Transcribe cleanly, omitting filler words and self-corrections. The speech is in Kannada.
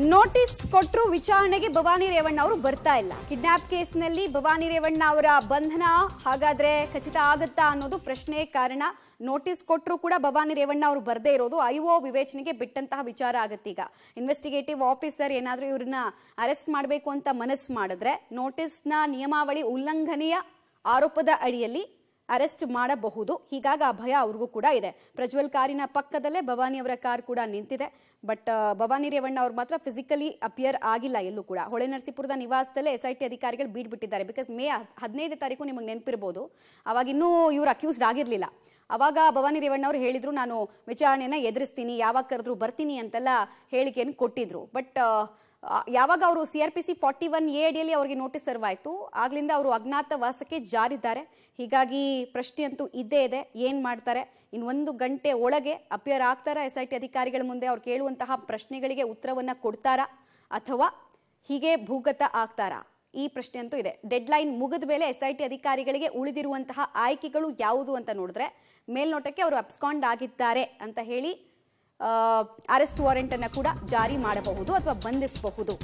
ನೋಟಿಸ್ ಕೊಟ್ಟರು ವಿಚಾರಣೆಗೆ ಭವಾನಿ ರೇವಣ್ಣ ಅವರು ಬರ್ತಾ ಇಲ್ಲ. ಕಿಡ್ನಾಪ್ ಕೇಸ್ನಲ್ಲಿ ಭವಾನಿ ರೇವಣ್ಣ ಅವರ ಬಂಧನ ಹಾಗಾದ್ರೆ ಖಚಿತ ಆಗುತ್ತಾ ಅನ್ನೋದು ಪ್ರಶ್ನೆ. ಕಾರಣ ನೋಟಿಸ್ ಕೊಟ್ಟರು ಕೂಡ ಭವಾನಿ ರೇವಣ್ಣ ಅವರು ಬರದೇ ಇರೋದು ಐಒ ವಿವೇಚನೆಗೆ ಬಿಟ್ಟಂತಹ ವಿಚಾರ ಆಗುತ್ತೆ. ಈಗ ಇನ್ವೆಸ್ಟಿಗೇಟಿವ್ ಆಫೀಸರ್ ಏನಾದರೂ ಇವ್ರನ್ನ ಅರೆಸ್ಟ್ ಮಾಡಬೇಕು ಅಂತ ಮನಸ್ಸು ಮಾಡಿದ್ರೆ ನೋಟಿಸ್ನ ನಿಯಮಾವಳಿ ಉಲ್ಲಂಘನೆಯ ಆರೋಪದ ಅಡಿಯಲ್ಲಿ ಅರೆಸ್ಟ್ ಮಾಡಬಹುದು. ಹೀಗಾಗಿ ಆ ಭಯ ಅವ್ರಿಗೂ ಕೂಡ ಇದೆ. ಪ್ರಜ್ವಲ್ ಕಾರಿನ ಪಕ್ಕದಲ್ಲೇ ಭವಾನಿ ಅವರ ಕಾರ್ ಕೂಡ ನಿಂತಿದೆ. ಬಟ್ ಭವಾನಿ ರೇವಣ್ಣ ಅವ್ರು ಮಾತ್ರ ಫಿಸಿಕಲಿ ಅಪಿಯರ್ ಆಗಿಲ್ಲ ಎಲ್ಲೂ ಕೂಡ. ಹೊಳೆನರಸೀಪುರದ ನಿವಾಸದಲ್ಲೇ SIT ಅಧಿಕಾರಿಗಳು ಬೀಡ್ಬಿಟ್ಟಿದ್ದಾರೆ. ಬಿಕಾಸ್ ಮೇ 15ನೇ ತಾರೀಕು ನಿಮಗೆ ನೆನಪಿರ್ಬೋದು, ಅವಾಗ ಇನ್ನೂ ಇವ್ರು ಅಕ್ಯೂಸ್ಡ್ ಆಗಿರಲಿಲ್ಲ. ಅವಾಗ ಭವಾನಿ ರೇವಣ್ಣ ಅವರು ಹೇಳಿದ್ರು, ನಾನು ವಿಚಾರಣೆನ ಎದುರಿಸ್ತೀನಿ, ಯಾವಾಗ ಕರೆದ್ರು ಬರ್ತೀನಿ ಅಂತೆಲ್ಲ ಹೇಳಿಕೆಯನ್ನು ಕೊಟ್ಟಿದ್ರು. ಬಟ್ ಯಾವಾಗ ಅವರು CRPC 41A ಅಡಿಯಲ್ಲಿ ಅವರಿಗೆ ನೋಟಿಸ್ ಸರ್ವ್ ಆಯಿತು, ಆಗ್ಲಿಂದ ಅವರು ಅಜ್ಞಾತ ವಾಸಕ್ಕೆ ಜಾರಿದ್ದಾರೆ. ಹೀಗಾಗಿ ಪ್ರಶ್ನೆ ಅಂತೂ ಇದ್ದೇ ಇದೆ, ಏನು ಮಾಡ್ತಾರೆ? ಇನ್ನು 1 ಗಂಟೆ ಒಳಗೆ ಅಪಿಯರ್ ಆಗ್ತಾರಾ SIT ಅಧಿಕಾರಿಗಳ ಮುಂದೆ? ಅವ್ರು ಕೇಳುವಂತಹ ಪ್ರಶ್ನೆಗಳಿಗೆ ಉತ್ತರವನ್ನು ಕೊಡ್ತಾರಾ ಅಥವಾ ಹೀಗೆ ಭೂಗತ ಆಗ್ತಾರಾ? ಈ ಪ್ರಶ್ನೆ ಅಂತೂ ಇದೆ. ಡೆಡ್ಲೈನ್ ಮುಗಿದ ಮೇಲೆ SIT ಅಧಿಕಾರಿಗಳಿಗೆ ಉಳಿದಿರುವಂತಹ ಆಯ್ಕೆಗಳು ಯಾವುದು ಅಂತ ನೋಡಿದ್ರೆ, ಮೇಲ್ನೋಟಕ್ಕೆ ಅವರು ಅಬ್ಸ್ಕಾಂಡ್ ಆಗಿದ್ದಾರೆ ಅಂತ ಹೇಳಿ ಅರೆಸ್ಟ್ ವಾರೆಂಟ್ ಅನ್ನು ಕೂಡ ಜಾರಿ ಮಾಡಬಹುದು ಅಥವಾ ಬಂಧಿಸಬಹುದು.